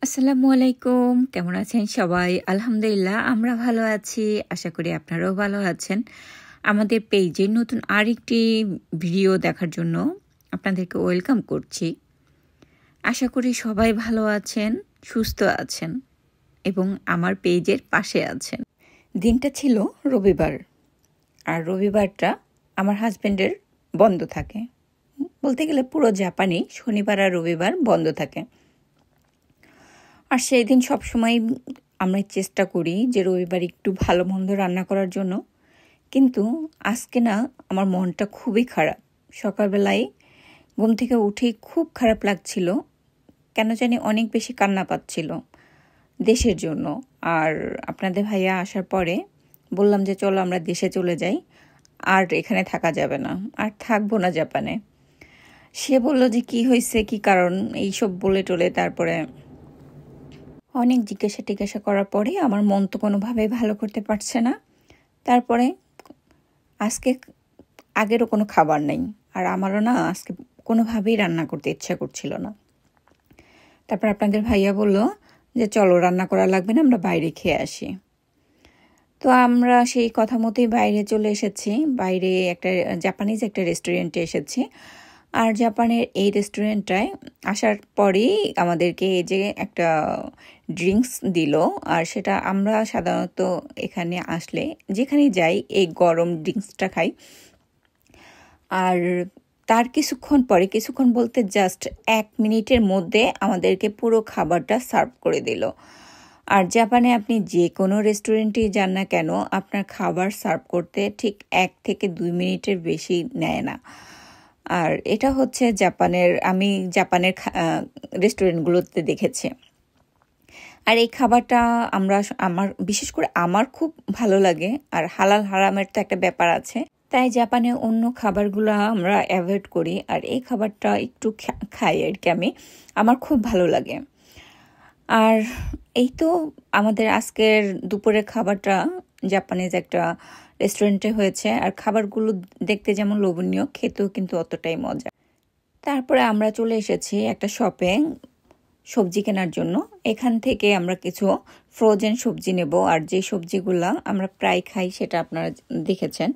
আসসালামু আলাইকুম, কেমন আছেন সবাই? আলহামদুলিল্লাহ আমরা ভালো আছি। আশা করি আপনারাও ভালো আছেন। আমাদের পেজে নতুন আরেকটি ভিডিও দেখার জন্য আপনাদেরকে ওয়েলকাম করছি। আশা করি সবাই ভালো আছেন, সুস্থ আছেন এবং আমার পেজের পাশে আছেন। দিনটা ছিল রবিবার, আর রবিবারটা আমার হাজবেন্ডের বন্ধ থাকে। বলতে গেলে পুরো জাপানে শনিবার আর রবিবার বন্ধ থাকে। আর সেই দিন সবসময় আমরা চেষ্টা করি যে রবিবার একটু ভালো মন্দ রান্না করার জন্য, কিন্তু আজকে না আমার মনটা খুবই খারাপ। সকালবেলায় ঘুম থেকে উঠে খুব খারাপ লাগছিল, কেন জানি অনেক বেশি কান্না পাচ্ছিল দেশের জন্য। আর আপনাদের ভাইয়া আসার পরে বললাম যে চলো আমরা দেশে চলে যাই, আর এখানে থাকা যাবে না, আর থাকবো না জাপানে। সে বলল যে কি হয়েছে, কি কারণ, এইসব বলে টলে তারপরে অনেক জিজ্ঞাসা করার পরে আমার মন তো কোনোভাবেই ভালো করতে পারছে না। তারপরে আজকে আগেরও কোনো খাবার নেই, আর আমারও না আজকে কোনোভাবেই রান্না করতে ইচ্ছা করছিল না। তারপর আপনাদের ভাইয়া বলল যে চলো রান্না করা লাগবে না, আমরা বাইরে খেয়ে আসি। তো আমরা সেই কথা মতোই বাইরে চলে এসেছি। বাইরে একটা জাপানিজ একটা রেস্টুরেন্টে এসেছি। আর জাপানের এই রেস্টুরেন্টটায় আসার পরেই আমাদেরকে এই যে একটা ড্রিঙ্কস দিল। আর সেটা আমরা সাধারণত এখানে আসলে যেখানেই যাই এই গরম ড্রিঙ্কসটা খাই। আর তার কিছুক্ষণ বলতে জাস্ট 1 মিনিটের মধ্যে আমাদেরকে পুরো খাবারটা সার্ভ করে দিল। আর জাপানে আপনি যে কোনো রেস্টুরেন্টে যান না কেন, আপনার খাবার সার্ভ করতে ঠিক 1 থেকে 2 মিনিটের বেশি নেয় না। আর এটা হচ্ছে আমি জাপানের রেস্টুরেন্টগুলোতে দেখেছি। আর এই খাবারটা বিশেষ করে আমার খুব ভালো লাগে। আর হালাল হারামের তো একটা ব্যাপার আছে, তাই জাপানে অন্য খাবারগুলো আমরা অ্যাভয়েড করি, আর এই খাবারটা একটু খাই আর কি। আমার খুব ভালো লাগে। আর এই তো আমাদের আজকের দুপুরের খাবারটা জাপানিজ একটা রেস্টুরেন্টে হয়েছে। আর খাবারগুলো দেখতে যেমন লোভনীয়, খেতেও কিন্তু অতটাই মজা। তারপরে আমরা চলে এসেছি একটা শপে সবজি কেনার জন্য। এখান থেকে আমরা কিছু ফ্রোজেন সবজি নেব। আর যে সবজিগুলো আমরা প্রায় খাই সেটা আপনারা দেখেছেন।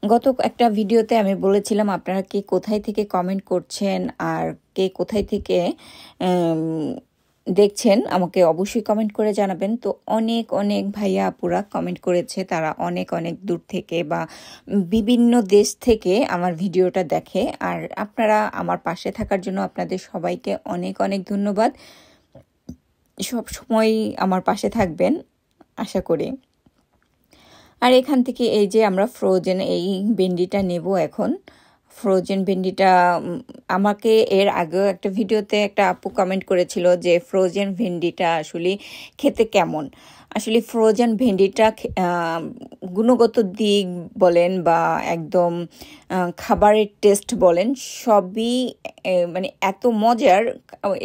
গত একটা ভিডিওতে আমি বলেছিলাম আপনারা কে কোথায় থেকে কমেন্ট করছেন আর কে কোথায় থেকে দেখছেন আমাকে অবশ্যই কমেন্ট করে জানাবেন। তো অনেক ভাইয়া আপুরা কমেন্ট করেছে, তারা অনেক দূর থেকে বা বিভিন্ন দেশ থেকে আমার ভিডিওটা দেখে। আর আপনারা আমার পাশে থাকার জন্য আপনাদের সবাইকে অনেক ধন্যবাদ। সব সময় আমার পাশে থাকবেন আশা করি। আর এখান থেকে এই যে আমরা ফ্রোজেন এই ভেন্ডিটা নেব এখন। ফ্রোজেন ভেন্ডিটা আমাকে এর আগেও একটা ভিডিওতে একটা আপু কমেন্ট করেছিল যে ফ্রোজেন ভেন্ডিটা আসলে খেতে কেমন। আসলে ফ্রোজেন ভেন্ডিটা গুণগত দিক বলেন বা একদম খাবারের টেস্ট বলেন, সবই মানে এত মজার।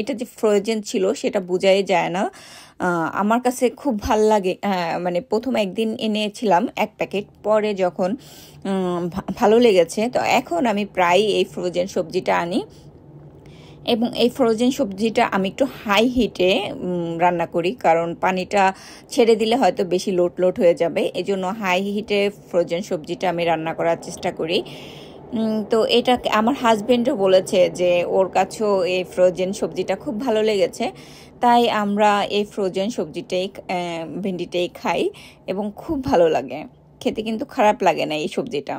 এটা যে ফ্রোজেন ছিল সেটা বোঝাই যায় না। আমার কাছে খুব ভাল লাগে। মানে প্রথম একদিন এনেছিলাম 1 প্যাকেট, পরে যখন ভালো লেগেছে তো এখন আমি প্রায় এই ফ্রোজেন সবজিটা আনি। এবং এই ফ্রোজেন সবজিটা আমি একটু হাই হিটে রান্না করি, কারণ পানিটা ছেড়ে দিলে হয়তো বেশি লোট হয়ে যাবে। এই জন্য হাই হিটে ফ্রোজেন সবজিটা আমি রান্না করার চেষ্টা করি। তো এটা আমার হাজবেন্ডও বলেছে যে ওর কাছেও এই ফ্রোজেন সবজিটা খুব ভালো লেগেছে, তাই আমরা এই ফ্রোজেন ভেন্ডিটাই খাই এবং খুব ভালো লাগে খেতে, কিন্তু খারাপ লাগে না এই সবজিটা।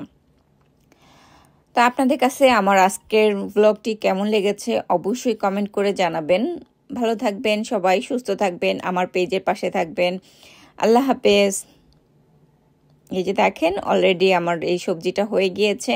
তো আপনাদের কাছে আমার আজকের ব্লগটি কেমন লেগেছে অবশ্যই কমেন্ট করে জানাবেন। ভালো থাকবেন সবাই, সুস্থ থাকবেন, আমার পেজের পাশে থাকবেন। আল্লাহ হাফেজ। এই যে দেখেন অলরেডি আমার এই সবজিটা হয়ে গিয়েছে।